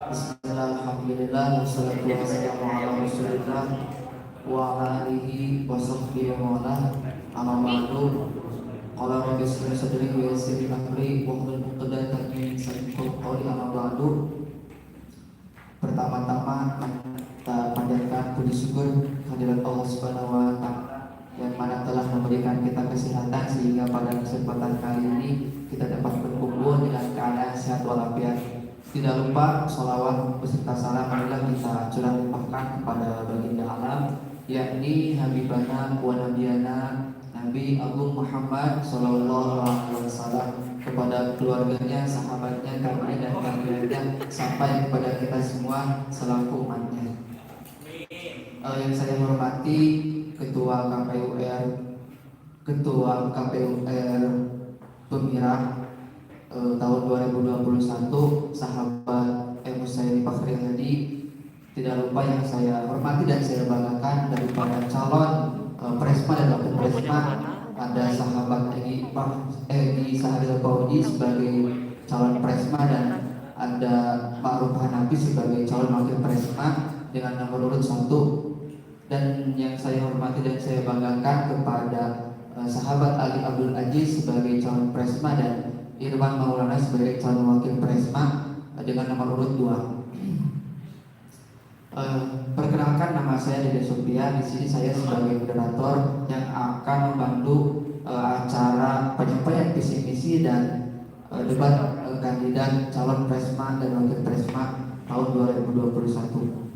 Bismillah, alhamdulillah, wassalatu wassalamu ala rasulillah wa ala alihi wa sahbihi wa ala amma ba'du. Qala rabbi ishrah li sadri wa yassir li amri wahlul 'uqdatam min lisani yafqahu qawli amma ba'du. Pertama-tama kita panjatkan puji syukur kehadirat Allah Subhanahu wa taala yang mana telah memberikan kita kesehatan sehingga pada kesempatan kali ini kita dapat berkumpul dengan keadaan sehat walafiat. Tidak lupa sholawat beserta salam marilah kita curah limpahkan kepada baginda alam, yakni Habibana wa Nabiyana Nabi Agung Muhammad Sallallahu Alaihi Wasallam, kepada keluarganya, sahabatnya, kerabatnya dan keluarganya sampai kepada kita semua selaku umatnya. Yang saya hormati Ketua KPUR Pemirah tahun 2021, sahabat Musairi Fakhri Hadi. Tidak lupa yang saya hormati dan saya banggakan daripada calon Presma dan wakil Presma, ada sahabat Egy Sahril Paudi sebagai calon Presma dan ada Ma'ruf Hanafi sebagai calon wakil Presma dengan nomor urut 1. Dan yang saya hormati dan saya banggakan kepada sahabat Ali Abdul Aziz sebagai calon Presma dan Irwan Maulana sebagai calon wakil Presma dengan nomor urut 2. Perkenalkan, nama saya Dede Sophia. Di sini saya sebagai moderator yang akan membantu acara penyampaian visi misi dan debat kandidat calon Presma dan wakil Presma tahun 2021.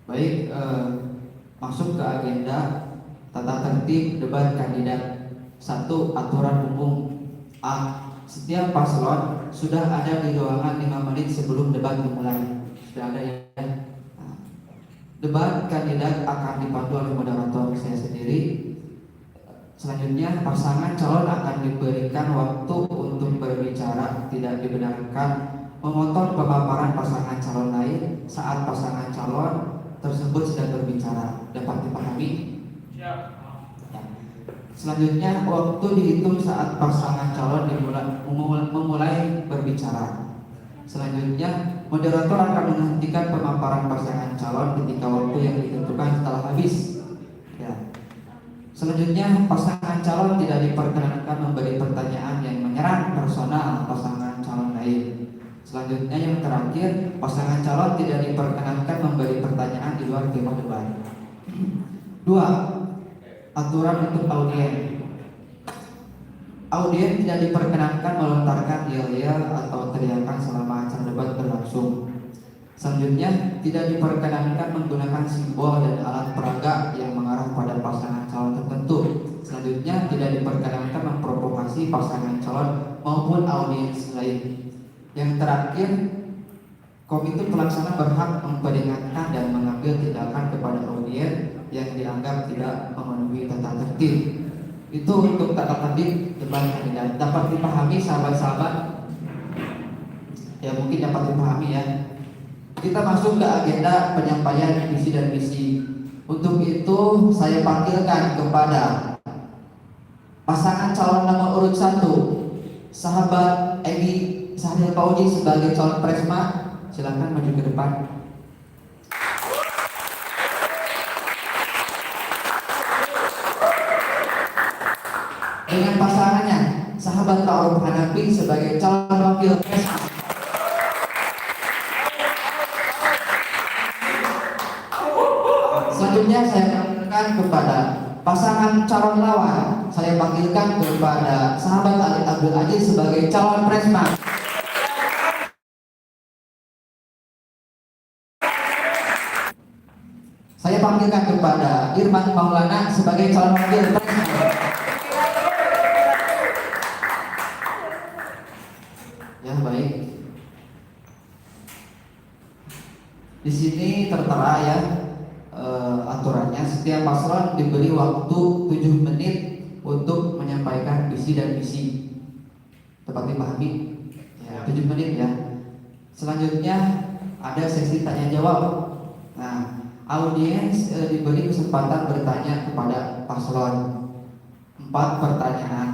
Baik, masuk ke agenda tata tertib debat kandidat. 1. Aturan umum. A. Setiap paslon sudah ada di ruangan 5 menit sebelum debat dimulai. Sudah ada ya. Debat kandidat akan dipandu oleh moderator saya sendiri. Selanjutnya pasangan calon akan diberikan waktu untuk berbicara. Tidak dibenarkan memotong pemaparan pasangan calon lain saat pasangan calon tersebut sedang berbicara. Dapat dipahami? Ya. Selanjutnya waktu dihitung saat pasangan calon memulai berbicara. Selanjutnya moderator akan menghentikan pemaparan pasangan calon ketika waktu yang ditentukan telah habis. Ya. Selanjutnya pasangan calon tidak diperkenankan memberi pertanyaan yang menyerang personal pasangan calon lain. Selanjutnya yang terakhir, pasangan calon tidak diperkenankan memberi pertanyaan di luar tema debat. 2. Aturan untuk audien. Audien tidak diperkenankan melontarkan yel-yel atau teriakan selama acara debat berlangsung. Selanjutnya, tidak diperkenankan menggunakan simbol dan alat peraga yang mengarah pada pasangan calon tertentu. Selanjutnya, tidak diperkenankan memprovokasi pasangan calon maupun audiens lain. Yang terakhir, komite pelaksana berhak memperingatkan dan mengambil tindakan kepada audien yang dianggap tidak memenuhi tata tertib. Itu untuk tata tertib debat kandidat. Dapat dipahami sahabat-sahabat? Ya, mungkin dapat dipahami ya. Kita masuk ke agenda penyampaian visi dan misi. Untuk itu saya panggilkan kepada pasangan calon nomor urut 1, sahabat Egy Sahril Paudi sebagai calon Presma. Silakan maju ke depan. Dengan pasangannya sahabat Ma'ruf Hanafi sebagai calon wakil Presma. Selanjutnya saya panggilkan kepada pasangan calon lawan. Saya panggilkan kepada sahabat Ali Abdul Aziz sebagai calon Presma. Saya panggilkan kepada Irwan Maulana sebagai calon wakil Presma. Ya, baik. Di sini tertera ya aturannya. Setiap paslon diberi waktu 7 menit untuk menyampaikan visi dan misi. Dapat dipahami? Ya, 7 menit ya. Selanjutnya ada sesi tanya jawab. Nah, audiens diberi kesempatan bertanya kepada paslon 4 pertanyaan.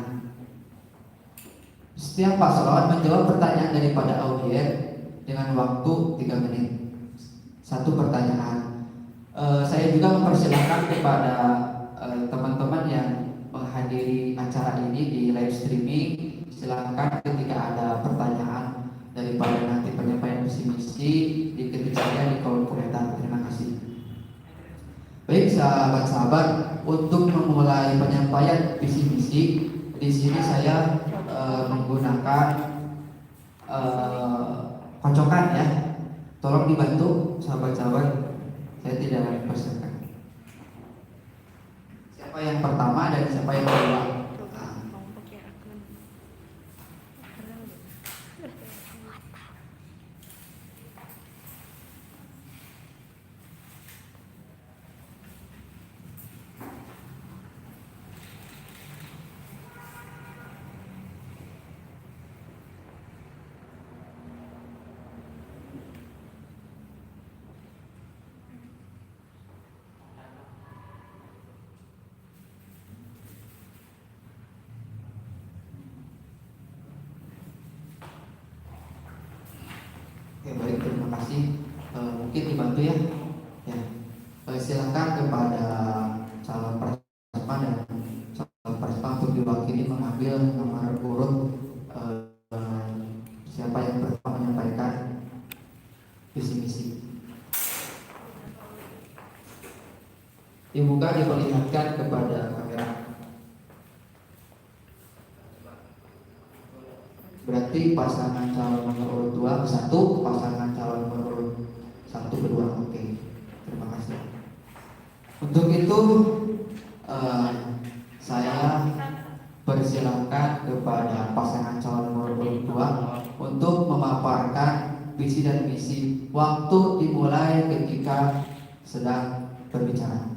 Setiap paslon menjawab pertanyaan daripada audiens dengan waktu 3 menit. Satu pertanyaan. Saya juga mempersilahkan kepada teman-teman yang menghadiri acara ini di live streaming, silahkan ketika ada pertanyaan daripada nanti penyampaian visi misi diketik saja di kolom komentar. Terima kasih. Baik sahabat-sahabat, untuk memulai penyampaian visi misi di sini saya menggunakan kocokan ya. Tolong dibantu sahabat-sahabat, saya tidak persiapkan. Siapa yang pertama dan siapa yang kedua? Oke, baik, terima kasih. Mungkin dibantu ya. Ya, silakan kepada calon presma dan calon presma untuk diwakili mengambil nomor urut siapa yang pertama menyampaikan visi misi. Dibuka, diperlihatkan kepada kamera. Berarti pasangan calon nomor urut 2 ke 1, pasangan calon nomor urut 1 ke 2. Oke, terima kasih. Untuk itu saya persilahkan kepada pasangan calon nomor urut 2 untuk memaparkan visi dan misi. Waktu dimulai ketika sedang berbicara.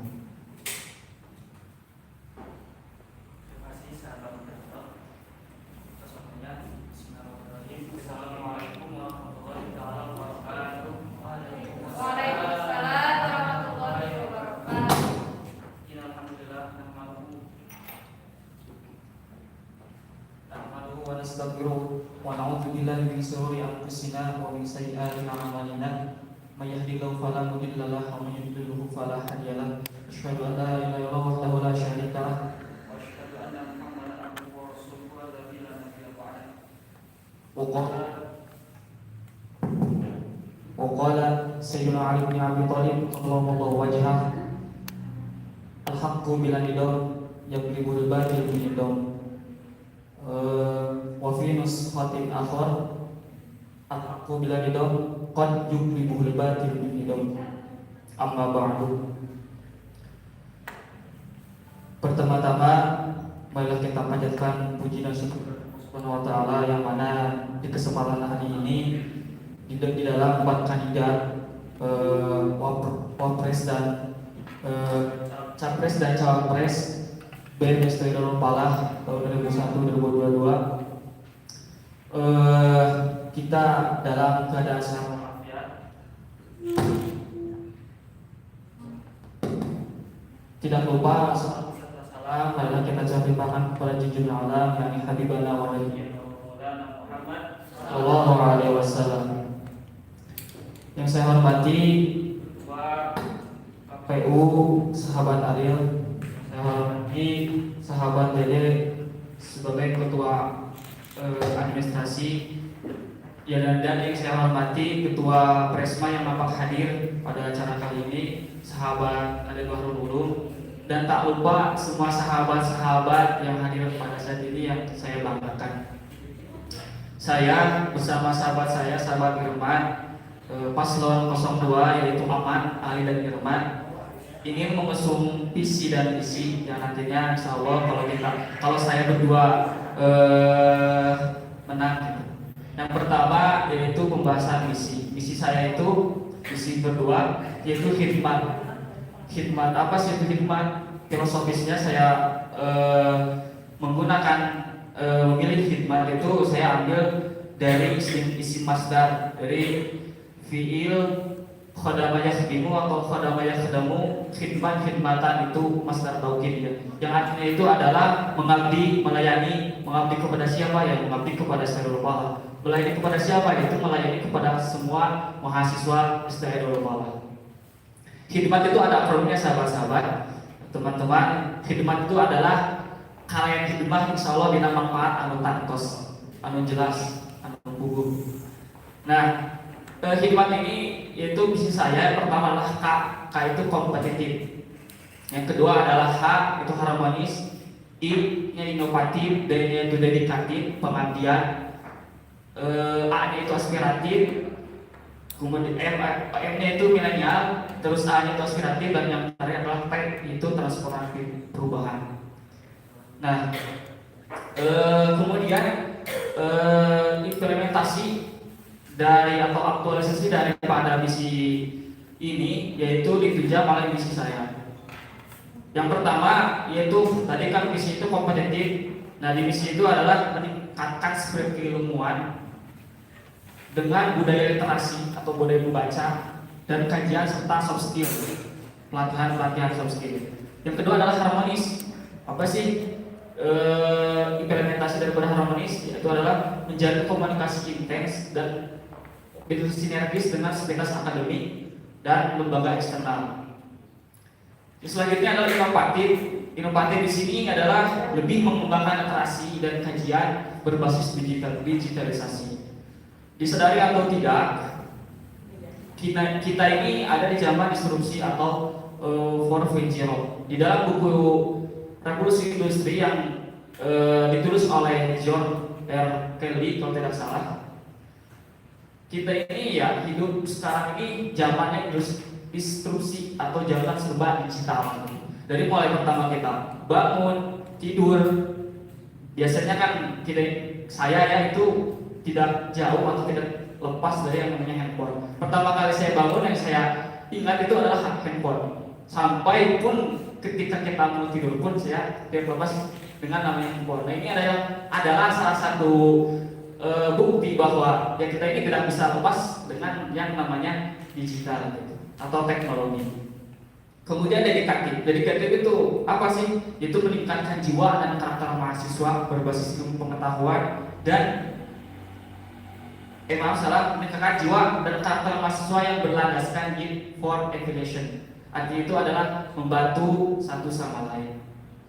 Wa na'udzu billahi min shururi anfusina wa min sayyiati a'malina may yahdihillahu fala mudilla lahu wa may yudlilhu fala hadiya lahu asyhadu an la ilaha illallah wahdahu la syarika lahu wa asyhadu anna muhammadan abduhu wa rasuluhu alladzi la nabiyya ba'dahu wa qala sayyidina ali bin abi thalib sallallahu wajhahu al-haqqu bila nidam yablibul batil bin nidam wa fi nushatin akhar al-haqqu bila nidam qad yublibul batil bin nidam. Amma ba'du. Pertama-tama marilah kita panjatkan puji dan syukur Subhanahu wa taala yang mana di kesempatan hari ini di dalam 4 kandidat wapres dan capres dan cawapres BEM STI Darul Palah tahun 2001-2022 kita dalam keadaan sehat walafiat. Tidak lupa salam marilah kita ucapkan kepada junjungan alam yakni Habibana wa Nabiyyina Muhammad sallallahu alaihi wasallam. Yang saya hormati Ketua KPU sahabat Ariel, saya hormati sahabat Dede sebagai ketua administrasi, ya, dan yang saya hormati ketua Presma yang nampak hadir pada acara kali ini, sahabat Ade Bahrul Ulum, dan tak lupa semua sahabat-sahabat yang hadir pada saat ini yang saya banggakan. Saya bersama sahabat saya, sahabat Irman, Paslon 02 yaitu Aman, Ali dan Irman, ingin mengusung visi dan misi yang nantinya insya Allah kalau saya berdua menang. Yang pertama yaitu pembahasan misi. Misi saya itu misi kedua yaitu khidmat. Khidmat apa sih itu khidmat? Filosofisnya saya menggunakan memilih khidmat itu saya ambil dari isim masdar dari fiil khadama yakhdimu atau khadama yakhdamu, khidmat khidmatan itu masdar taukid ya. Yang artinya itu adalah mengabdi, melayani, mengabdi kepada siapa ya? Mengabdi kepada Sayyidul Falah. Melayani kepada siapa? Itu melayani kepada semua mahasiswa Sayyidul Falah. Khidmat itu ada akromnya sahabat-sahabat. Teman-teman, khidmat itu adalah kalian khidmat insya Allah dina manfaat anu tantos, anu jelas, anu gugup. Nah, khidmat ini yaitu misi saya. Yang pertama adalah K itu kompetitif. Yang kedua adalah H itu harmonis, I-nya inovatif, D-nya itu dedikatif, pengabdian, A-nya itu aspiratif, kemudian M-nya itu milenial, terus A-nya itu aspiratif, dan yang terakhir adalah T itu transformatif, perubahan. Nah, kemudian implementasi dari atau aktualisasi daripada misi ini yaitu ditunjang oleh misi saya. Yang pertama yaitu tadi kan misi itu kompetitif. Nah, di misi itu adalah meningkatkan spirit keilmuan dengan budaya literasi atau budaya membaca dan kajian serta soft skill, pelatihan soft skill. Yang kedua adalah harmonis. Apa sih implementasi daripada harmonis? Itu adalah menjalin komunikasi intens dan sinergis dengan sebatas akademik dan lembaga eksternal. Selanjutnya adalah inovatif. Inovatif di sini adalah lebih mengembangkan literasi dan kajian berbasis digitalisasi. Disadari atau tidak, kita ini ada di zaman disrupsi atau 4.0. Di dalam buku Revolusi Industri yang ditulis oleh John R. Kelly kalau tidak salah, kita ini ya hidup sekarang ini zamannya disrupsi atau zaman serba digital. Dari mulai pertama kita bangun, tidur, biasanya kan saya ya itu tidak jauh atau tidak lepas dari yang namanya handphone. Pertama kali saya bangun yang saya ingat itu adalah handphone. Sampai pun ketika kita mau tidur pun saya tidak lepas dengan namanya handphone. Nah, ini adalah salah satu bukti bahwa ya kita ini tidak bisa lepas dengan yang namanya digital gitu, atau teknologi. Kemudian dedikatif. Dedikatif itu apa sih? Itu meningkatkan jiwa dan karakter mahasiswa berbasis ilmu pengetahuan dan meningkatkan jiwa dan karakter mahasiswa yang berlandaskan gift for evaluation. Artinya itu adalah membantu satu sama lain.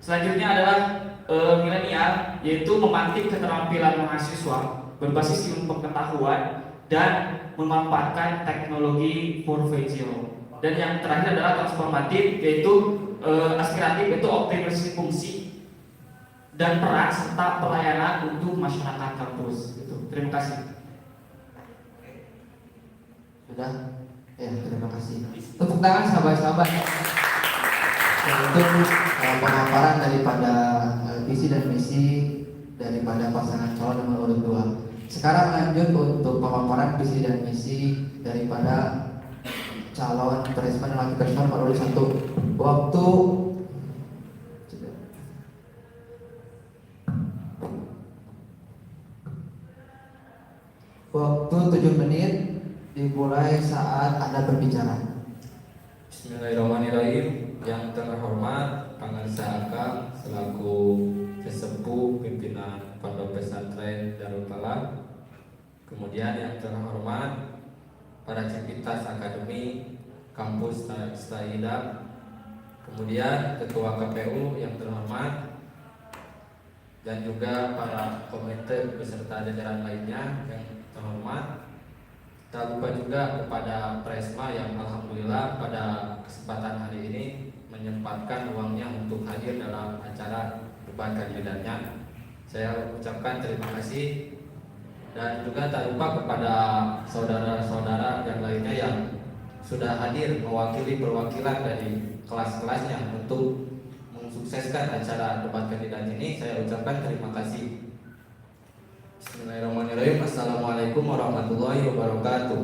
Selanjutnya adalah milenial, yaitu memantik keterampilan mahasiswa berbasis ilmu pengetahuan dan memanfaatkan teknologi 4.0. Dan yang terakhir adalah transformatif, yaitu aspiratif, yaitu optimalisasi fungsi dan peran serta pelayanan untuk masyarakat kampus. Gitu. Terima kasih. Sudah? Ya, terima kasih. Tepuk tangan sahabat-sahabat. Untuk pemaparan daripada visi dan misi daripada pasangan calon nomor urut 2. Sekarang lanjut untuk pemaparan visi dan misi daripada calon presiden dan wakil presiden nomor urut 1. Waktu 7 menit dimulai saat Anda berbicara. Bismillahirrahmanirrahim. Yang terhormat Pangarsa Akang selaku sesepuh pimpinan Pondok Pesantren Darul Falah. Kemudian yang terhormat para civitas akademi kampus Staida. Kemudian ketua KPU yang terhormat dan juga para komite beserta jajaran lainnya yang terhormat. Tak lupa juga kepada Presma yang alhamdulillah pada kesempatan hari ini menyempatkan uangnya untuk hadir dalam acara debat kandidatnya. Saya ucapkan terima kasih dan juga tak lupa kepada saudara-saudara yang lainnya yang sudah hadir mewakili perwakilan dari kelas-kelasnya untuk mensukseskan acara debat kandidat ini. Saya ucapkan terima kasih. Bismillahirrahmanirrahim. Assalamualaikum warahmatullahi wabarakatuh.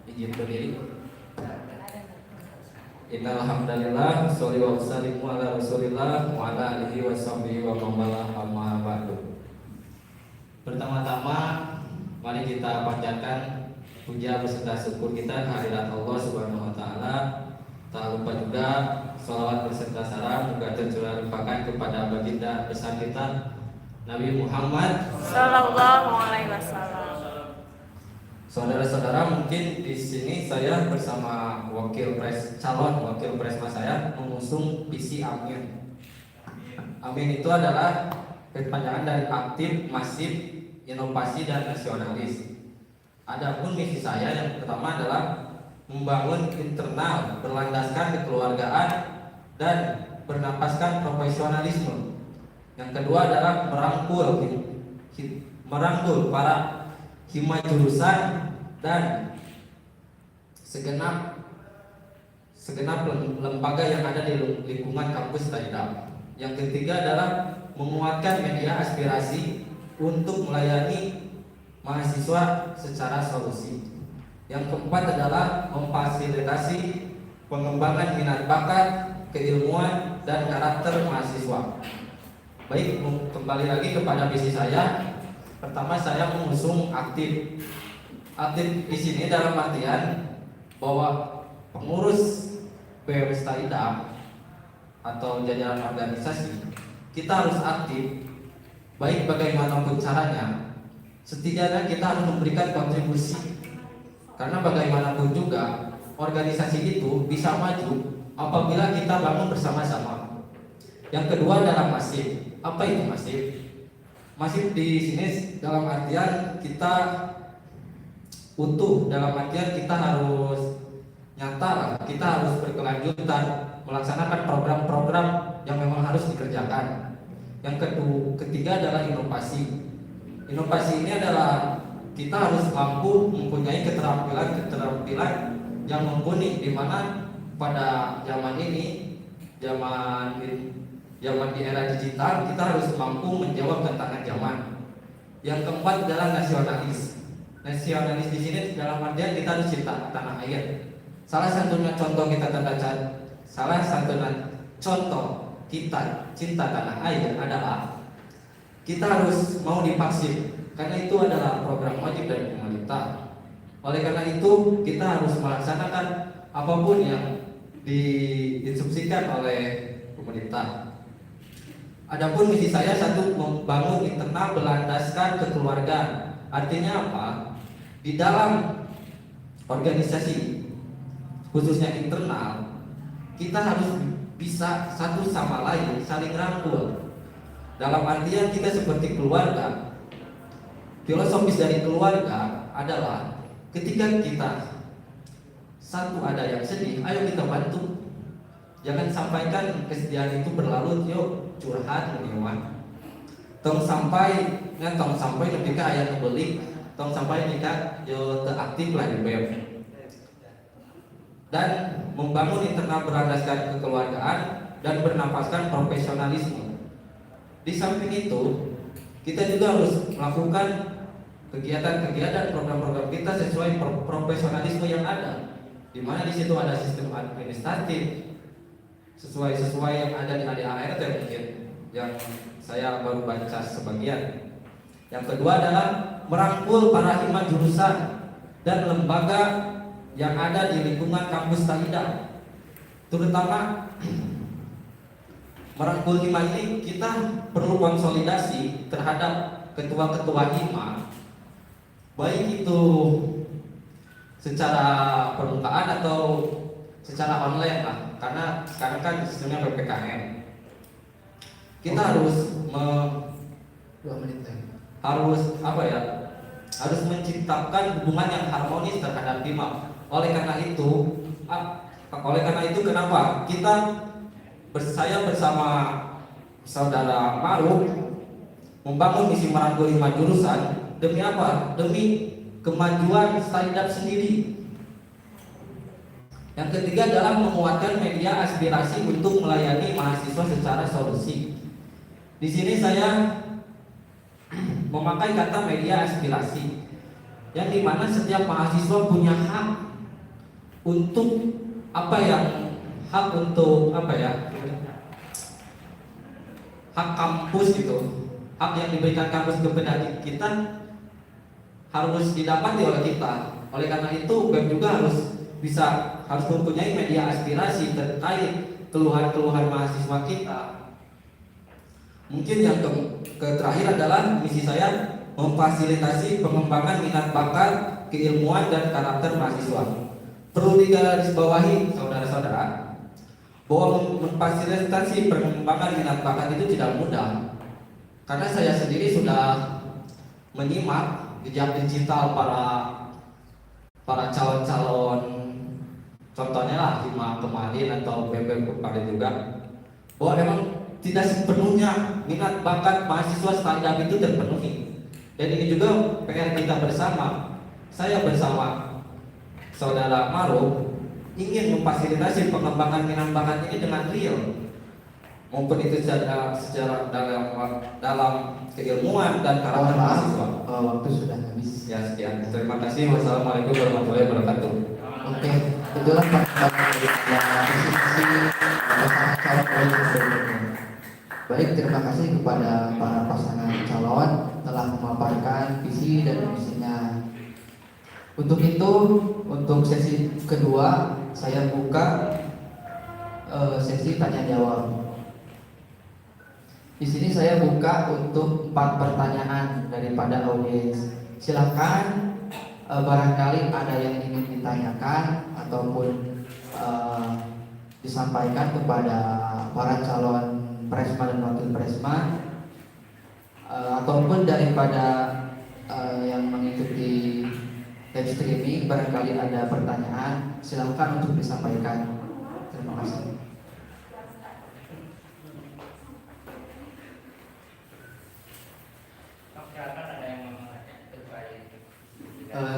Izin berdiri. Innal hamdalillah sholli wa sallimu ala Rasulillah wa ala alihi washabbihi wa man amma ba'du. Pertama-tama mari kita panjatkan puja beserta syukur kita kehadirat Allah Subhanahu wa taala. Tak lupa juga sholawat beserta salam juga tercurah limpahkan kepada baginda besar kita Nabi Muhammad Sallallahu alaihi wasallam. Saudara-saudara, mungkin di sini saya bersama calon wakil presma saya mengusung visi Amin. Amin itu adalah kepanjangan dari aktif, masif, inovasi dan nasionalis. Adapun misi saya yang pertama adalah membangun internal berlandaskan kekeluargaan dan bernapaskan profesionalisme. Yang kedua adalah merangkul para hima jurusan dan segenap lembaga yang ada di lingkungan kampus Taidam. Yang ketiga adalah menguatkan media aspirasi untuk melayani mahasiswa secara solusi. Yang keempat adalah memfasilitasi pengembangan minat bakat, keilmuan, dan karakter mahasiswa. Baik, kembali lagi kepada visi saya. Pertama, saya mengusung aktif. Aktif di sini dalam artian bahwa pengurus BMS Taidam atau jajaran organisasi kita harus aktif. Baik bagaimanapun caranya, setidaknya kita harus memberikan kontribusi. Karena bagaimanapun juga organisasi itu bisa maju apabila kita bangun bersama-sama. Yang kedua adalah masif. Apa itu masif? Masif di sini dalam artian kita utuh, dalam artian kita harus nyata, kita harus berkelanjutan melaksanakan program-program yang memang harus dikerjakan. Yang ketiga adalah inovasi. Inovasi ini adalah kita harus mampu mempunyai keterampilan yang mumpuni, di mana pada zaman ini, zaman di era digital, kita harus mampu menjawab tantangan zaman. Yang keempat adalah nasionalis. Nasionalis di sini dalam artian kita harus cinta tanah air. Salah satunya contoh kita cinta tanah air adalah kita harus mau divaksin, karena itu adalah program wajib dari pemerintah. Oleh karena itu kita harus melaksanakan apapun yang diinstruksikan oleh pemerintah. Adapun misi saya satu, membangun internal berlandaskan kekeluargaan. Artinya apa? Di dalam organisasi khususnya internal, kita harus bisa satu sama lain saling rangkul. Dalam artian kita seperti keluarga. Filosofis dari keluarga adalah ketika kita satu ada yang sedih, ayo kita bantu. Jangan sampaikan kesedihan itu berlarut, yuk curhat meniuan. Tong sampai ketika ayat ngebelik, tong sampai nikah yo teraktif lah di web. Dan membangun internal berlandaskan kekeluargaan dan bernapaskan profesionalisme. Di samping itu, kita juga harus melakukan kegiatan-kegiatan program-program kita sesuai profesionalisme yang ada, di mana di situ ada sistem administratif sesuai yang ada di ADART mungkin yang saya baru baca sebagian. Yang kedua adalah merangkul para hima jurusan dan lembaga yang ada di lingkungan kampus Taidam. Terutama merangkul hima ini kita perlu konsolidasi terhadap ketua-ketua hima, baik itu secara permukaan atau secara online lah, karena sekarang kan sistemnya PPKM. Kita harus harus menciptakan hubungan yang harmonis terhadap hima. Oleh karena itu kenapa saya bersama saudara Maruf membangun misi merangkul hima jurusan. Demi apa? Demi kemajuan Taidam sendiri. Yang ketiga adalah menguatkan media aspirasi untuk melayani mahasiswa secara solusi. Di sini saya memakai kata media aspirasi, yang dimana setiap mahasiswa punya hak untuk hak kampus gitu, hak yang diberikan kampus kepada kita harus didapati oleh kita. Oleh karena itu BEM juga harus mempunyai media aspirasi terkait keluhan-keluhan mahasiswa kita. Mungkin yang terakhir adalah misi saya memfasilitasi pengembangan minat bakat, keilmuan dan karakter mahasiswa. Perlu digarisbawahi saudara-saudara bahwa memfasilitasi pengembangan minat bakat itu tidak mudah. Karena saya sendiri sudah menyimak jejak digital para calon-calon, contohnya lah Hima kemarin atau BEM kemarin juga, bahwa memang tidak sepenuhnya minat bakat mahasiswa STAIDAP itu terpenuhi. Dan ini juga PR kita bersama. Saya bersama saudara Maro ingin memfasilitasi pengembangan minat bakat ini dengan real, maupun itu secara dalam keilmuan dan karakter mahasiswa. Waktu sudah habis. Ya, sekian. Terima kasih. Wassalamualaikum warahmatullahi wabarakatuh. Oke, itulah pandangan dari pasangan calon berikutnya. Baik, terima kasih kepada para pasangan calon telah memaparkan visi dan misinya. Untuk itu, untuk sesi kedua saya buka sesi tanya jawab. Di sini saya buka untuk 4 pertanyaan daripada audiens. Silakan barangkali ada yang ingin ditanyakan ataupun disampaikan kepada para calon presma dan wakil presma, ataupun daripada yang mengikuti live streaming, barangkali ada pertanyaan, silakan untuk disampaikan. Terima kasih.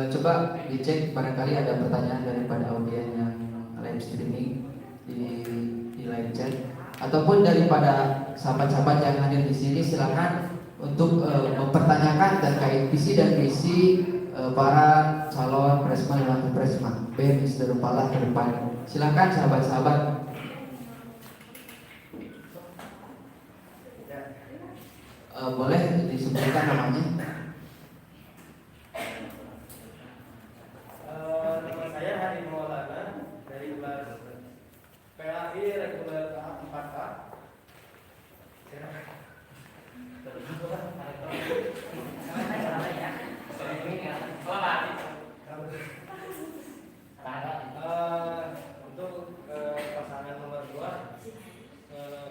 Coba dicek barangkali ada pertanyaan daripada audiens yang live streaming di live chat, ataupun daripada sahabat-sahabat yang hadir di sini, silakan untuk mempertanyakan terkait visi dan misi para calon presma dan wakil presma BEM Hizbut Falah ke depan. Silakan sahabat-sahabat. Boleh disebutkan namanya? Nama saya Hari Maulana dari kelas PAI reguler tahap 4A. Untuk pasangan nomor 2,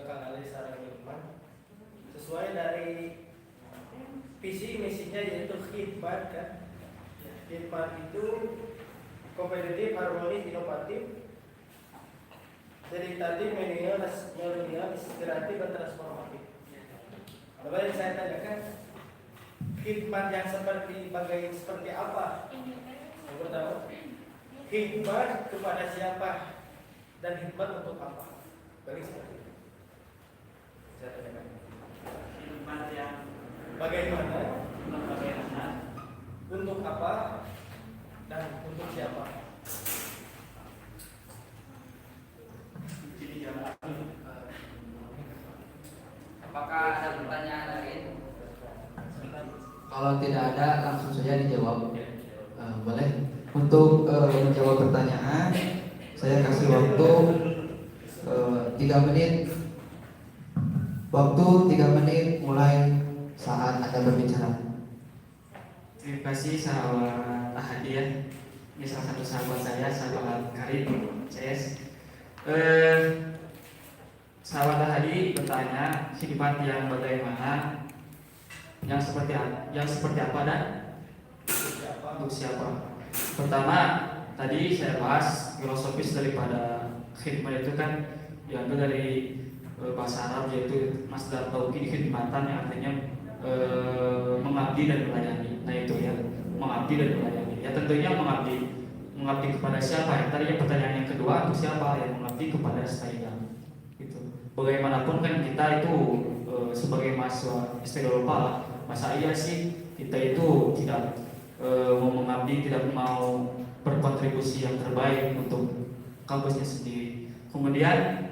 Kang Ali Saragirman, sesuai dari visi misinya yaitu khidmat kan. Khidmat itu kompetitif, harmonis, inovatif, dari tadi milenial, inspiratif dan transformatif. Coba yang saya tanyakan, khidmat yang seperti apa? Yang pertama, khidmat kepada siapa dan khidmat untuk apa? Bagi seperti itu. Saya tanyakan. Khidmat yang bagaimana? Untuk apa? Dan untuk siapa? Apakah ada pertanyaan lain? Kalau tidak ada, langsung saja dijawab. Boleh. Untuk menjawab pertanyaan, saya kasih waktu 3 menit. Waktu 3 menit mulai saat Anda berbicara. Terima kasih sahabat Ahadi ya. Ini salah satu sahabat saya, sahabat Karim CS. Sahabat Ahadi bertanya khidmat yang bagaimana, yang seperti apa dan untuk siapa. Pertama, tadi saya bahas filosofis daripada khidmat itu kan diambil dari bahasa Arab, yaitu masdar tauhid khidmatan, yang artinya mengabdi dan melayani. Nah itu ya, mengabdi dan melayani. Ya tentunya mengabdi kepada siapa? Yang tadinya pertanyaan yang kedua, untuk siapa yang mengabdi kepada STAIDAP? Gitu. Bagaimanapun kan kita itu sebagai mahasiswa Hizbut Falah, masa iya sih kita itu tidak mau mengabdi, tidak mau berkontribusi yang terbaik untuk kampusnya sendiri. Kemudian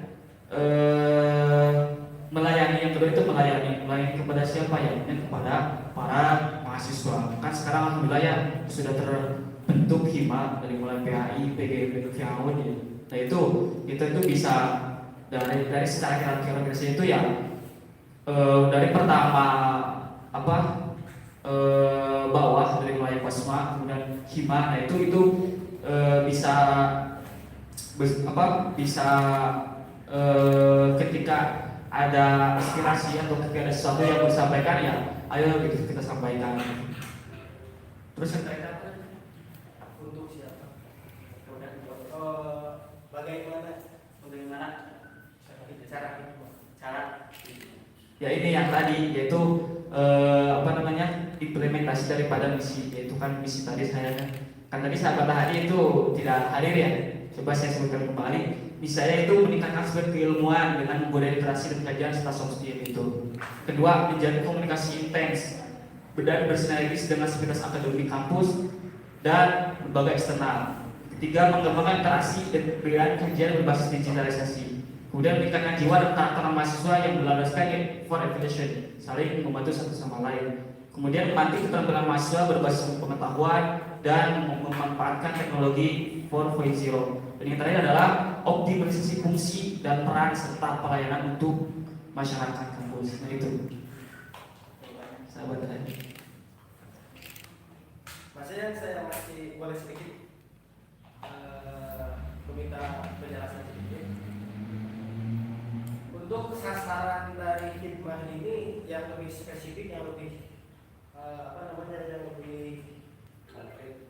melayani, yang kedua itu melayani kepada siapa ya? Kepada para mahasiswa. Kan sekarang alhamdulillah ya sudah terbentuk hima dari mulai PHI, PGB, FIAUN ya. Nah itu kita itu bisa dari secara kira-kira itu ya dari pertama apa bawah dari mulai Pasma kemudian hima. Nah itu bisa bisa ketika ada aspirasi atau ketika ada sesuatu yang mau disampaikan ya ayo gitu kita sampaikan. Terus yang terakhir apa? Untuk siapa? Bagaimana cara Ya ini yang tadi yaitu implementasi daripada misi, yaitu kan misi tadi saya kan tadi sahabat tadi itu tidak hadir ya. Coba saya sebutkan kembali. Misi saya itu meningkatkan aspek keilmuan dengan membudaya literasi dan kajian serta soft skill itu. Kedua, menjalin komunikasi intens dan bersinergis dengan aktivitas akademik kampus dan lembaga eksternal. Ketiga, mengembangkan interaksi dan pemberian kajian berbasis digitalisasi. Kemudian meningkatkan jiwa dan karakter mahasiswa yang berlandaskan for evaluation, saling membantu satu sama lain. Kemudian memantik keterampilan mahasiswa berbasis pengetahuan dan memanfaatkan teknologi 4.0. Dan yang terakhir adalah optimalisasi fungsi dan peran serta pelayanan untuk masyarakat kampus. Nah itu, sahabat tadi. Saya masih boleh sedikit meminta penjelasan sedikit. Untuk sasaran dari hikmah ini yang lebih spesifik, yang lebih yang lebih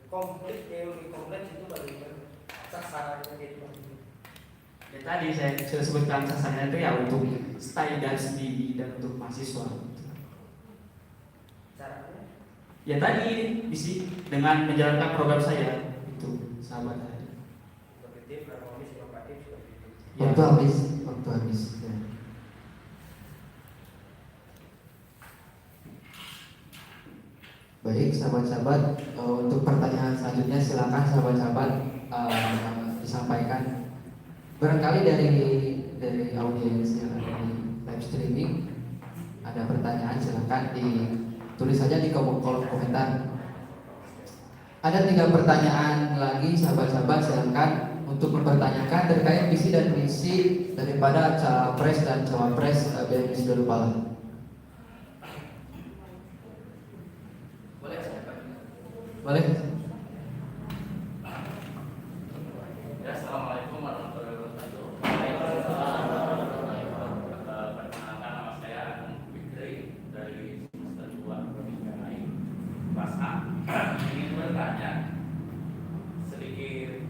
komplit, yang lebih kompleks itu bagaimana sasarannya hikmah ini? Ya tadi saya sudah sebutkan sasarannya itu ya untuk stay dan sendiri dan untuk mahasiswa. Caranya? Ya tadi misi dengan menjalankan program saya itu sahabat tadi. Kompetitif, harmonis, inovatif seperti itu. Waktu habis. Ya. Baik sahabat-sahabat, untuk pertanyaan selanjutnya silakan sahabat-sahabat disampaikan. Barangkali dari audiens yang ada di live streaming ada pertanyaan, silakan ditulis saja di kolom komentar. Ada 3 pertanyaan lagi sahabat-sahabat, silakan untuk mempertanyakan terkait visi dan misi daripada capres dan cawapres BEM Wisuda Pala. Boleh. Ya, assalamualaikum warahmatullahi wabarakatuh. Perkenalkan nama saya Agung Fikri dari semester 2 PKI kelas A. Ingin bertanya sedikit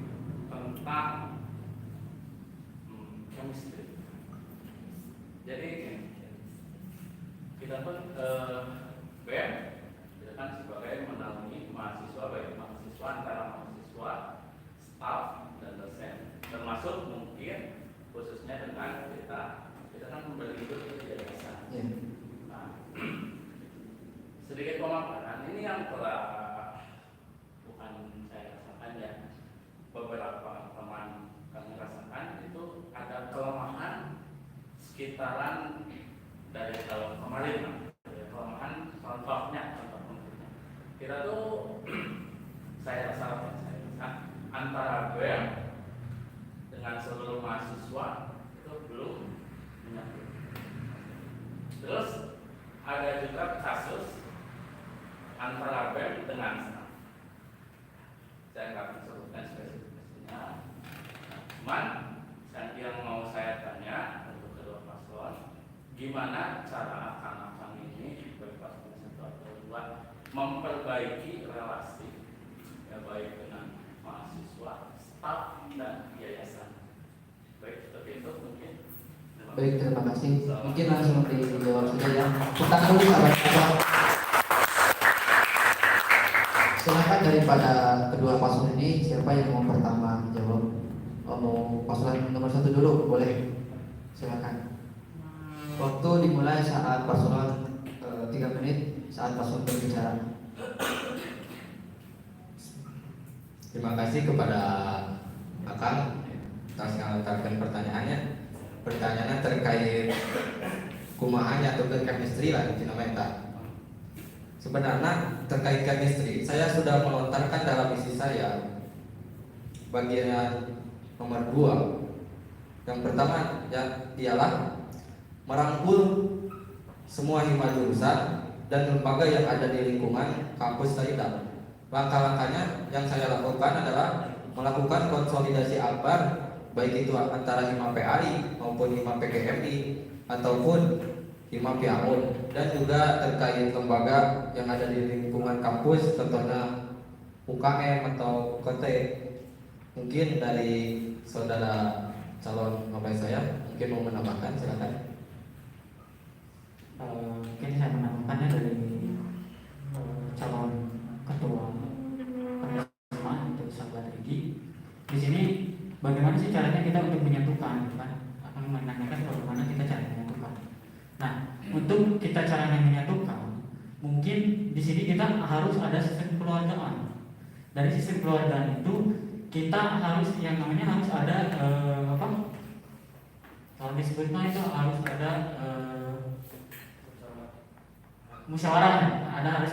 tentang chemistry. Jadi kita pun BEM kita kan sebagai menaungi mahasiswa, baik mahasiswa antara mahasiswa, staf dan dosen, termasuk mungkin khususnya dengan kita kan memberi itu yayasan. Ya. Nah, sedikit pemaparan ini yang telah bukan saya rasakan ya, beberapa teman kami rasakan itu ada kelemahan sekitaran dari tahun kemarin. Kelemahan contohnya kita tuh saya rasa antara BEM dengan seluruh mahasiswa itu belum menyatu. Terus ada juga kasus antara BEM dengan staff. Saya nggak bisa sebutkan spesifikasinya. Cuman yang mau saya tanya untuk kedua paslon, gimana cara akan ini baik paslon 1 atau 2 memperbaiki relasi ya baik dengan mahasiswa, staf dan yayasan. Baik, seperti itu mungkin. Baik, terima kasih. Mungkin langsung dijawab saja ya. Tentang dulu sahabat-sahabat. Silakan daripada kedua paslon ini siapa yang mau pertama jawab? Mau paslon nomor 1 dulu, boleh? Silakan. Waktu dimulai saat paslon 3 menit saat paslon berbicara. Terima kasih kepada Akang atas mengatakan pertanyaannya. Pertanyaannya terkait kumahannya atau chemistry lah di Meta. Sebenarnya terkait chemistry, saya sudah melontarkan dalam misi saya bagian nomor 2. Yang pertama ya ialah merangkul semua hima jurusan dan lembaga yang ada di lingkungan kampus Saidam. Langkah-langkahnya yang saya lakukan adalah melakukan konsolidasi akbar, baik itu antara hima PAI maupun hima PGMI ataupun hima PAUN, dan juga terkait lembaga yang ada di lingkungan kampus, contohnya UKM atau KT. Mungkin dari saudara calon mempelai saya mungkin mau menambahkan, silakan. Mungkin saya menambahkannya dari calon ketua bersama untuk sahabat Rigi. Di sini bagaimana sih caranya kita untuk menyatukan, kan? Akan menanyakan bagaimana kita cara menyatukan. Nah, untuk kita caranya menyatukan, mungkin di sini kita harus ada sistem keluargaan. Dari sistem keluargaan itu kita harus yang namanya harus ada kalau disebutnya itu harus ada musyawarah, harus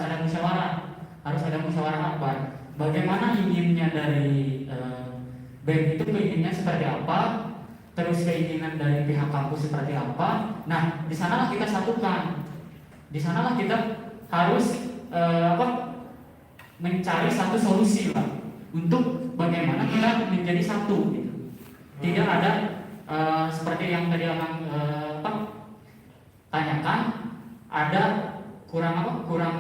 ada musyawarah akbar. Bagaimana inginnya dari BEM itu, keinginannya seperti apa, terus keinginan dari pihak kampus seperti apa. Nah, di sanalah kita satukan. Di sanalah kita harus mencari satu solusi lah untuk bagaimana kita menjadi satu. Gitu. Tidak ada seperti yang tadi Abang tanyakan, ada kurang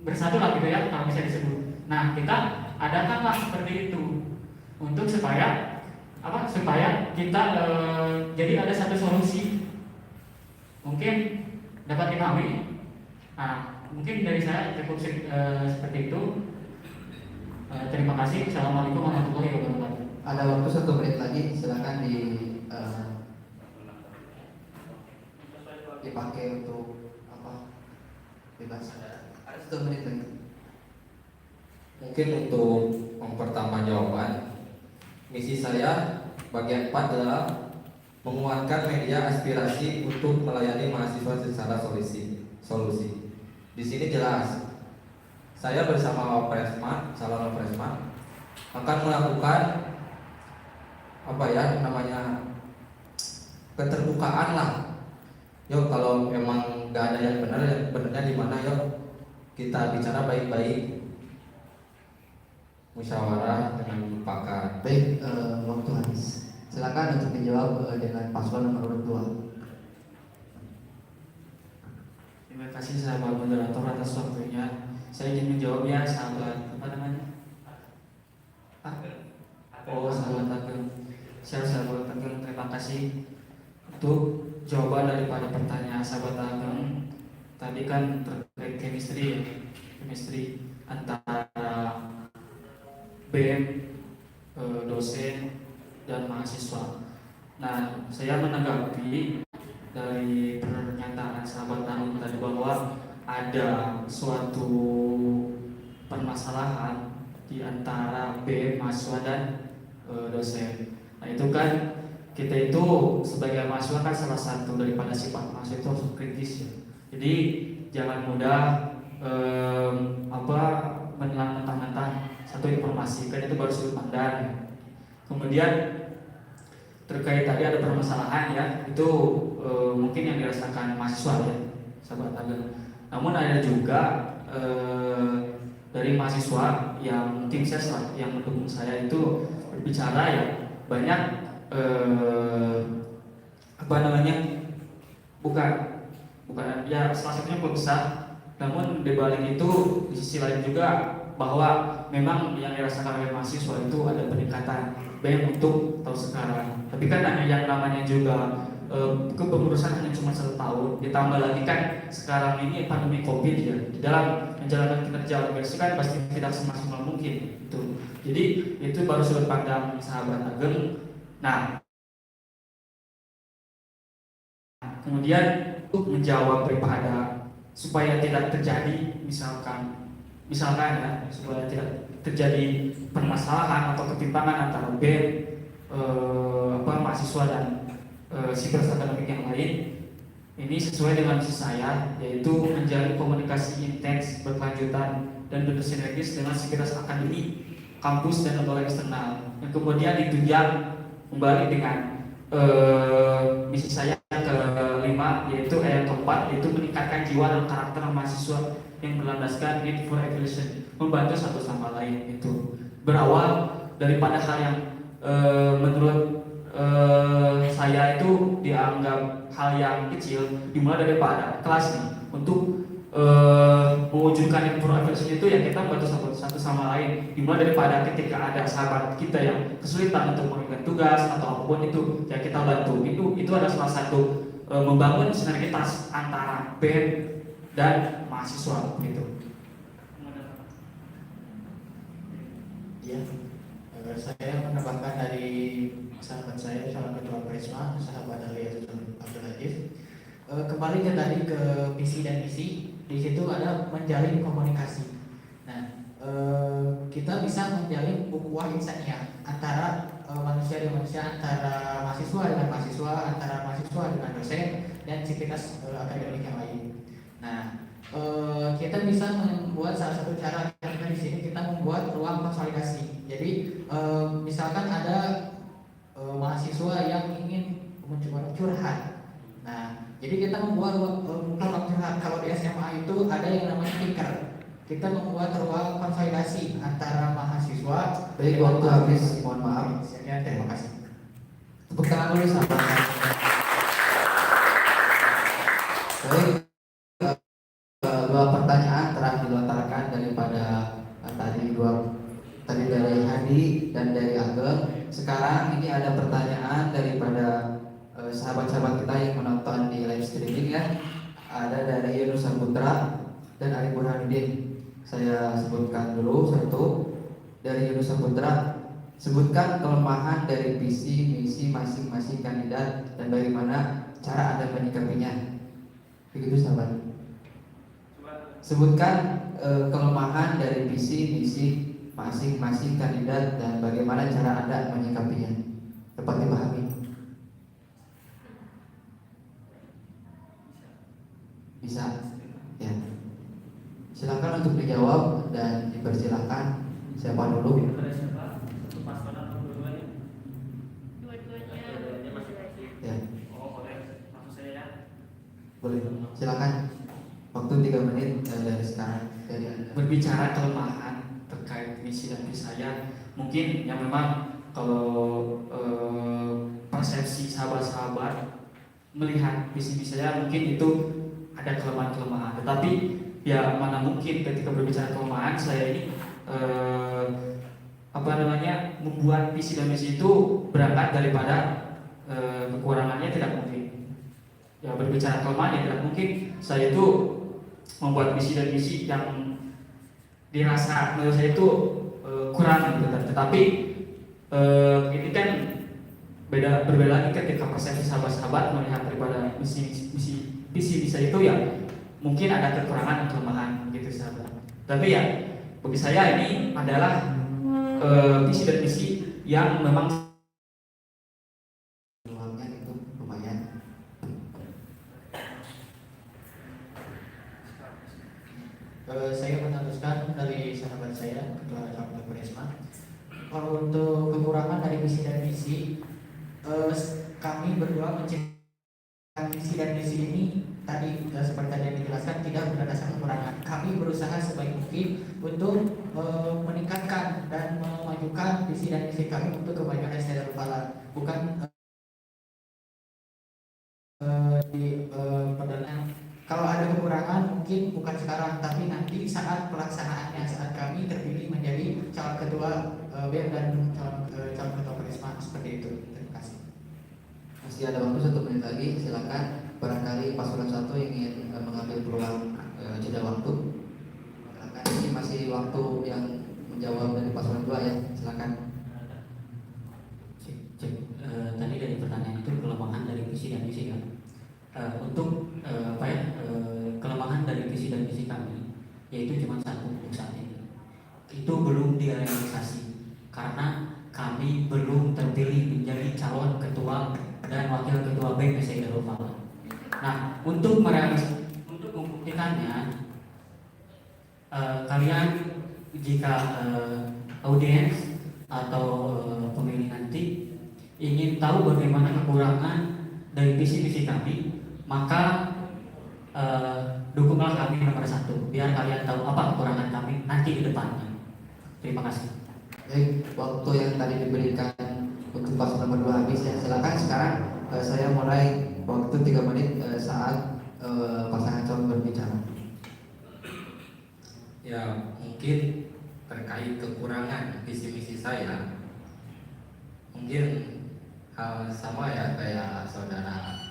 bersatu lah gitu ya, kalau bisa disebut. Nah, kita adakanlah seperti itu untuk supaya kita jadi ada satu solusi. Mungkin dapat dipahami. Nah, mungkin dari saya cukup seperti itu. Terima kasih. Assalamualaikum warahmatullahi wabarakatuh. Ada waktu 1 menit lagi, silakan dipakai untuk bebas. Ada 1 menit lagi. Mungkin untuk mempertama jawaban, misi saya bagian 4 adalah menguatkan media aspirasi untuk melayani mahasiswa secara solusi. Di sini jelas, saya bersama calon Presman akan melakukan keterbukaan lah. Yuk, kalau memang nggak ada yang benar, yang benarnya di mana, yuk kita bicara baik-baik, musyawarah dengan mufakat. Baik, waktu habis. Silakan untuk dijawab dengan paslon nomor 2. Terima kasih sahabat moderator atas waktunya. Saya ingin menjawab ya sahabat sahabat Ageng. Sahabat Ageng, terima kasih untuk jawaban daripada pertanyaan sahabat Ageng. Tadi kan terkait chemistry antara BEM, dosen dan mahasiswa. Nah, saya menanggapi dari pernyataan sahabat Ageng tadi bahwa ada suatu permasalahan di antara BEM, mahasiswa dan dosen. Nah, itu kan kita itu sebagai mahasiswa kan salah satu daripada sifat mahasiswa itu harus kritis ya. Jadi jangan mudah menelan mentah-mentah satu informasi, kan itu baru sudut pandang. Kemudian terkait tadi ada permasalahan ya, itu mungkin yang dirasakan mahasiswa ya, sahabat Ageng. Namun ada juga dari mahasiswa yang tim ses lah yang mendukung saya itu berbicara ya, banyak bukan ya, salah satunya besar. Namun di balik itu di sisi lain juga bahwa memang yang dirasakan oleh mahasiswa itu ada peningkatan baik untuk tahun sekarang. Tapi kan yang namanya juga kepengurusan hanya cuma 1 tahun, ditambah lagi kan sekarang ini pandemi COVID ya, di dalam menjalankan kinerja organisasi kan pasti tidak semaksimal mungkin itu. Jadi itu baru sudut pandang sahabat Ageng. Nah, kemudian untuk menjawab daripada supaya tidak terjadi misalkan ya, supaya tidak terjadi permasalahan atau ketimpangan antara BEM, mahasiswa dan sivitas akademik yang lain. Ini sesuai dengan misi saya, yaitu menjalin komunikasi intens berkelanjutan dan bersinergis dengan sivitas akademik, kampus dan lembaga eksternal. Yang kemudian ditunjang kembali dengan misi saya yang kelima, yaitu yang keempat, yaitu meningkatkan jiwa dan karakter mahasiswa yang berlandaskan need for evolution, membantu satu sama lain. Itu berawal daripada hal yang menurut saya itu dianggap hal yang kecil, dimulai daripada kelas nih untuk mewujudkan need for evolution itu ya kita membantu satu sama lain, dimulai daripada ketika ada sahabat kita yang kesulitan untuk mengerjakan tugas atau apapun itu ya kita bantu. Itu adalah salah satu membangun sinergitas antara BEM dan mahasiswa gitu. Ya, saya menambahkan dari sahabat saya, sahabat ketua Prisma, sahabat Ali Abdul Aziz. Kembali ke tadi ke visi dan misi, di situ ada menjalin komunikasi. Nah, kita bisa menjalin ukhuwah insaniyah antara manusia dengan manusia, antara mahasiswa dengan mahasiswa, antara mahasiswa dengan dosen dan sivitas akademik yang lain. Nah, kita bisa membuat salah satu cara kita di sini, kita membuat ruang konsolidasi. Jadi misalkan ada mahasiswa yang ingin mencoba curhat. Nah, jadi kita membuat ruang curhat. Kalau di SMA itu ada yang namanya speaker. Kita membuat ruang konsolidasi antara mahasiswa. Baik, waktu habis, mohon maaf. Ya, terima kasih. Tepuk tangan dulu sahabat. Baik, dua pertanyaan telah dilontarkan daripada tadi dari Hadi dan dari Ageng. Sekarang ini ada pertanyaan daripada sahabat-sahabat kita yang menonton di live streaming ya. Ada dari Yunus Saputra dan Arif Burhanuddin. Saya sebutkan dulu satu. Dari Yunus Saputra, sebutkan kelemahan dari visi misi masing-masing kandidat dan bagaimana cara Anda menyikapinya. Begitu sahabat. Sebutkan kelemahan dari visi misi masing-masing kandidat dan bagaimana cara Anda menyikapinya. Dapat dipahami? Bisa? Ya. Silakan untuk dijawab dan dipersilakan. Siapa dulu? Ya. Boleh. Silakan. Waktu 3 menit dari sekarang. Dari Anda. Berbicara kelemahan terkait misi dan misi saya, mungkin yang memang kalau persepsi sahabat-sahabat melihat visi misi saya mungkin itu ada kelemahan-kelemahan. Tetapi ya mana mungkin ketika berbicara kelemahan saya ini membuat visi dan misi itu berangkat daripada kekurangannya tidak mungkin. Ya berbicara kelemahan ya tidak mungkin saya itu membuat visi dan misi yang dirasa menurut saya itu kurang gitu. Tetapi ini kan berbeda lagi ketika persepsi sahabat-sahabat melihat daripada visi itu ya mungkin ada kekurangan dan kelemahan gitu sahabat. Tapi ya bagi saya ini adalah visi dan misi yang memang peluangnya itu lumayan. Saya meneruskan dari sahabat saya, Ketua Campur Prisma. Kalau untuk kekurangan dari visi dan misi, kami berdua menciptakan visi dan misi ini tadi seperti tadi yang dijelaskan tidak berdasarkan kekurangan. Kami berusaha sebaik mungkin untuk meningkatkan dan memajukan visi dan misi kami untuk kebaikan SD Darul Falah. Bukan di perdana. Kalau ada kekurangan mungkin bukan sekarang, tapi nanti saat pelaksanaannya, saat kami terpilih menjadi calon ketua BEM dan calon ketua Prisma seperti itu. Terima kasih. Masih ada waktu 1 menit lagi, silakan. Barangkali paslon 1 yang ingin mengambil peluang jeda waktu. Silakan. Ini masih waktu yang menjawab dari paslon 2 ya. Silakan. Tadi dari pertanyaan itu kelemahan dari visi dan misi kan. Untuk kelemahan dari visi dan misi kami yaitu cuma satu untuk saat ini, itu belum direalisasi karena kami belum terpilih menjadi calon ketua dan wakil ketua BEM SI Darul Falah. Nah, untuk membuktikannya kalian jika audiens atau pemilih nanti ingin tahu bagaimana kekurangan dari visi misi kami, maka dukunglah kami nomor 1 biar kalian tahu apa kekurangan kami nanti ke depannya. Terima kasih. Baik, waktu yang tadi diberikan untuk paslon nomor 2 habis ya. Silakan sekarang saya mulai waktu 3 menit saat pasangan calon berbicara. Ya, mungkin terkait kekurangan visi misi saya, mungkin hal sama ya kayak saudara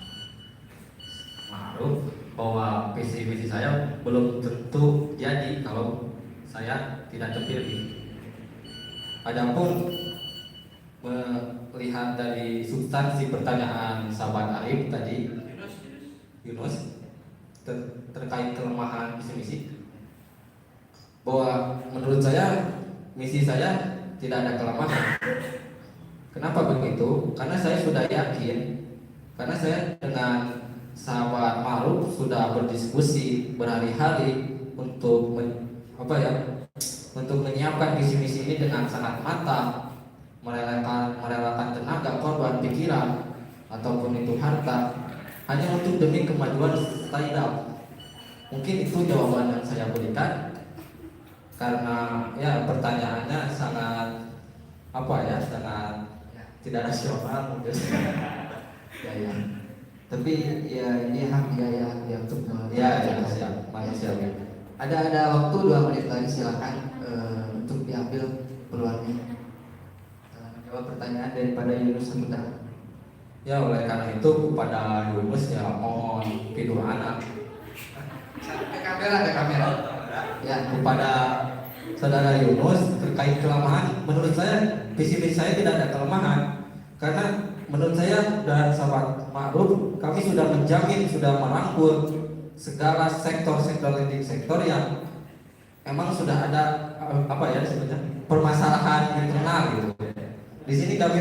Ma'ruf, bahwa visi misi saya belum tentu jadi kalau saya tidak terpilih. Adapun melihat dari substansi pertanyaan sahabat Arif tadi, Yunus, terkait kelemahan visi misi, bahwa menurut saya misi saya tidak ada kelemahan. Kenapa begitu? Karena saya sudah yakin, karena saya dengan sahabat Ma'ruf sudah berdiskusi berhari-hari untuk untuk menyiapkan visi misi ini dengan sangat matang, merelakan tenaga, korban, pikiran ataupun itu harta hanya untuk demi kemajuan Staidap. Mungkin itu jawaban yang saya berikan. Karena ya pertanyaannya sangat sangat tidak rasional mungkin. Ya. Tapi ya ini hak dia ya untuk siap manusiawi. Ada waktu 2 menit lagi, silakan untuk diambil peluangnya. Menjawab pertanyaan daripada Yunus Saputra. Ya, oleh karena itu kepada Yunus ya mohon tidur anak. Ada kamera. Ya, kepada saudara Yunus terkait kelemahan, menurut saya visi misi saya tidak ada kelemahan, karena menurut saya dan sahabat Ma'ruf kami sudah menjamin, sudah merangkul segala sektor-sektor leading sektor yang memang sudah ada disebutnya permasalahan internal gitu. Di sini kami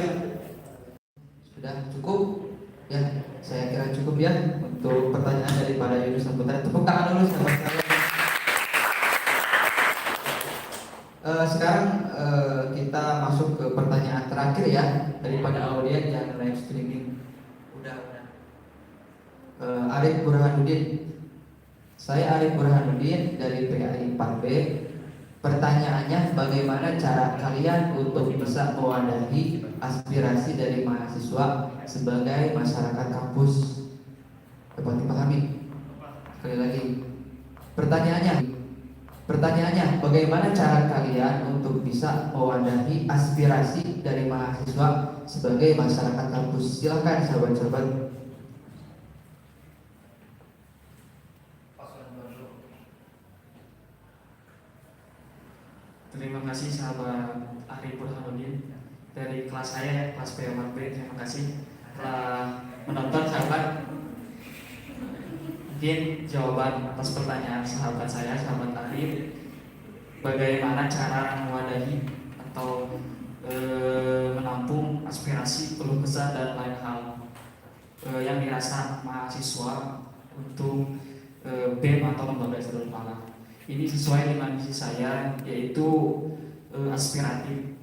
sudah cukup ya, saya kira cukup ya untuk pertanyaan daripada Yunus Saputra. Tepuk tangan dulu sahabat saya. Sekarang kita masuk ke pertanyaan terakhir ya daripada audiens yang live streaming. Arif Burhanuddin. Saya Arif Burhanuddin dari PAI 4B. Pertanyaannya, bagaimana cara kalian untuk bisa mewadahi aspirasi dari mahasiswa sebagai masyarakat kampus? Dapat dipahami? Sekali lagi, pertanyaannya, bagaimana cara kalian untuk bisa mewadahi aspirasi dari mahasiswa sebagai masyarakat kampus? Silakan sahabat-sahabat. Terima kasih sahabat Arif Burhanuddin dari kelas saya, kelas P1B. Terima kasih telah menonton sahabat. Mungkin jawaban atas pertanyaan sahabat saya, sahabat Arif, bagaimana cara mewadahi atau menampung aspirasi, keluh kesah dan lain hal yang dirasa mahasiswa untuk BEM atau lembaga studi Malang. Ini sesuai dengan misi saya, yaitu aspiratif,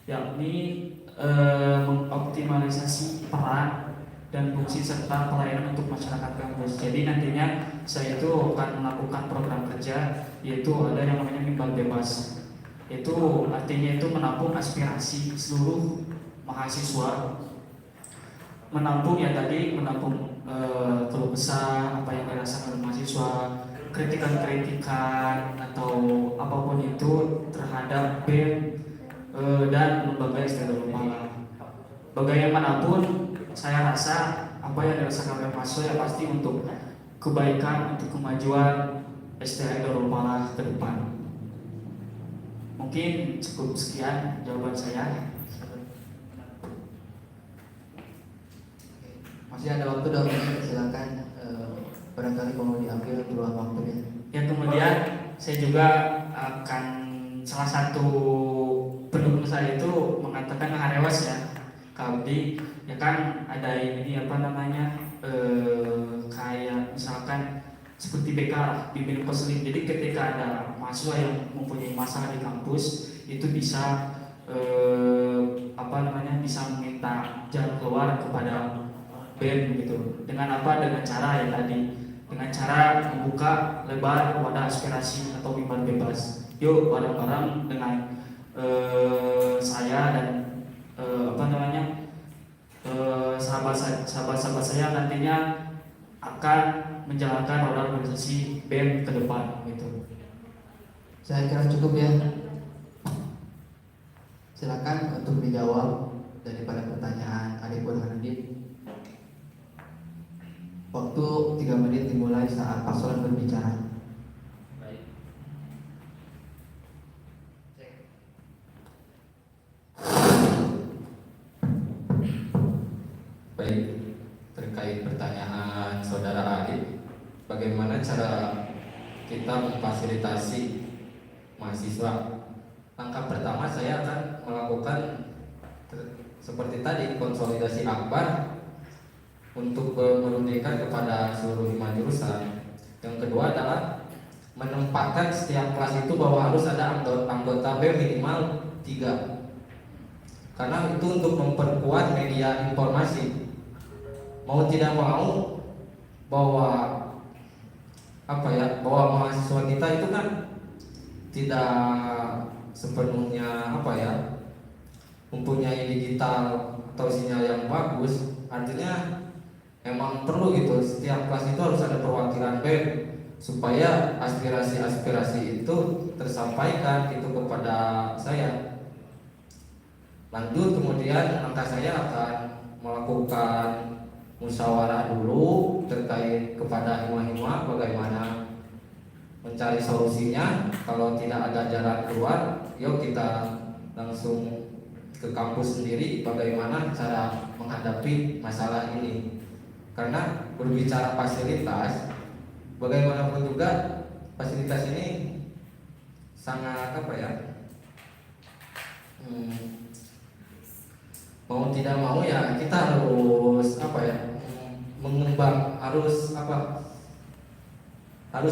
yakni mengoptimalisasi peran dan fungsi serta pelayanan untuk masyarakat kampus. Jadi nantinya saya itu akan melakukan program kerja, yaitu ada yang namanya Mimbar Bebas. Itu artinya itu menampung aspirasi seluruh mahasiswa, menampung keluh kesah apa yang dirasakan mahasiswa, kritikan-kritikan atau apapun itu terhadap BEM dan lembaga STI Malang. Bagaimanapun saya rasa apa yang dirasakan oleh mahasiswa ya pasti untuk kebaikan, untuk kemajuan STI Malang ke depan. Mungkin cukup sekian jawaban saya. Masih ada waktu 2 menit, silakan. Barangkali mau diambil peluang waktunya. Ya, kemudian saya juga akan salah satu pendukung saya itu mengatakan harewas ya, Kabdi ya kan ada ini kayak misalkan seperti BK bimbing konseling. Jadi ketika ada mahasiswa yang mempunyai masalah di kampus itu bisa bisa meminta jalan keluar kepada BEM gitu. Dengan apa? Dengan cara yang tadi, dengan cara membuka lebar wadah aspirasi atau mimbar bebas. Yuk bareng-bareng dengan saya dan sahabat-sahabat saya nantinya akan menjalankan roda organisasi BEM ke depan gitu. Saya kira cukup ya. Silakan untuk dijawab daripada pertanyaan adik Burhanuddin. Waktu 3 menit dimulai saat paslon berbicara. Baik, terkait pertanyaan saudara Adit, bagaimana cara kita memfasilitasi mahasiswa? Langkah pertama saya akan melakukan seperti tadi, konsolidasi akbar untuk merundingkan kepada seluruh 5 jurusan. Yang kedua adalah menempatkan setiap kelas itu bahwa harus ada anggota BEM minimal 3, karena itu untuk memperkuat media informasi. Mau tidak mau bahwa bahwa mahasiswa kita itu kan tidak sepenuhnya mempunyai digital atau sinyal yang bagus. Artinya emang perlu gitu, setiap kelas itu harus ada perwakilan BEM supaya aspirasi-aspirasi itu tersampaikan gitu kepada saya. Lanjut, kemudian langkah saya akan melakukan musyawarah dulu terkait kepada hima-hima bagaimana mencari solusinya. Kalau tidak ada jalan keluar, yuk kita langsung ke kampus sendiri bagaimana cara menghadapi masalah ini. Karena berbicara fasilitas, bagaimanapun juga fasilitas ini sangat mau tidak mau ya kita harus mengembang, harus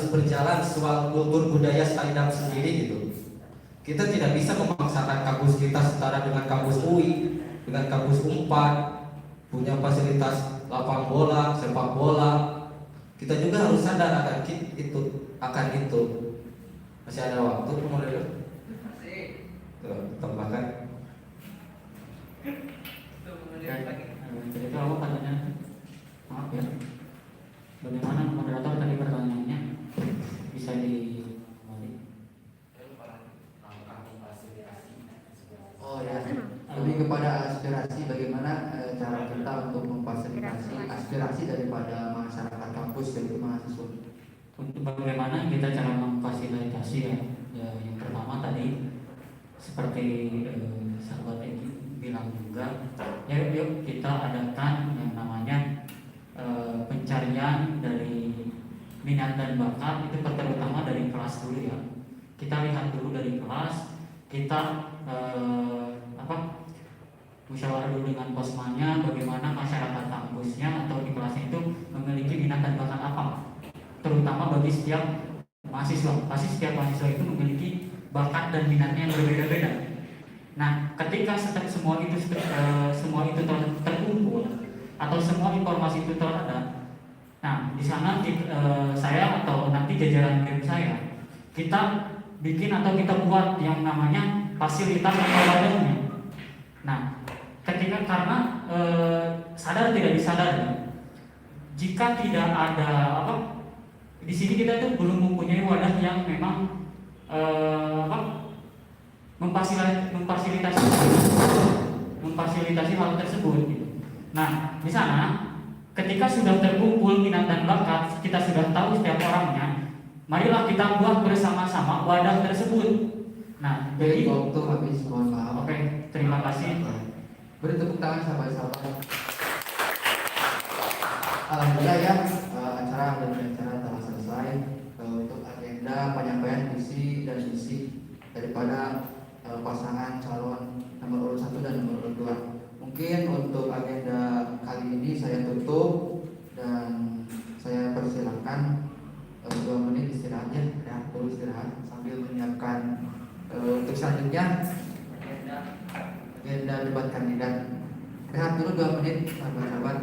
berjalan soal kultur budaya stand sendiri gitu. Kita tidak bisa memaksakan kampus kita setara dengan kampus UI, dengan kampus Unpad, punya fasilitas lapang bola, sepak bola. Kita juga harus sadar akan itu. Masih ada waktu kemudian. Tambahkan. Jadi itu apa pertanyaannya? Maaf ya. Bagaimana moderator tadi pertanyaannya? Bisa kembali? Oh ya, lebih kepada aspirasi, bagaimana cara kita untuk memfasilitasi aspirasi daripada masyarakat kampus yaitu mahasiswa. Untuk bagaimana kita cara memfasilitasi ya yang pertama tadi seperti sahabat Egi bilang juga, yuk kita adakan yang namanya pencarian dari minat dan bakat itu terutama dari kelas dulu ya. Kita lihat dulu dari kelas, kita musyawarah dulu dengan posmannya, bagaimana masyarakat kampusnya atau di kelasnya itu memiliki minat dan bakat apa, terutama bagi setiap mahasiswa. Pasti setiap mahasiswa itu memiliki bakat dan minatnya yang berbeda-beda. Nah, ketika semua itu terkumpul atau semua informasi itu terada, nah di sana saya atau nanti jajaran BEM saya, kita bikin atau kita buat yang namanya fasilitas atau wadahnya. Nah, ketika karena sadar tidak disadari, jika tidak ada di sini kita itu belum mempunyai wadah yang memang memfasilitasi hal tersebut gitu. Nah, di sana ketika sudah terkumpul minat dan bakat, kita sudah tahu setiap orangnya, marilah kita buat bersama-sama wadah tersebut. Nah, jadi waktu habis, mohon maaf. Oke, terima kasih. Beri tepuk tangan sahabat-sahabat. Alhamdulillah ya, acara telah selesai. Untuk agenda penyampaian visi dan misi daripada pasangan calon nomor urut 1 dan nomor urut 2. Mungkin untuk agenda kali ini saya tutup dan saya persilakan 2 menit istirahatnya, ya, perlu istirahat. istirahat sambil menyiapkan untuk selanjutnya agenda debat kandidat. Rehat dulu 2 menit sahabat-sahabat.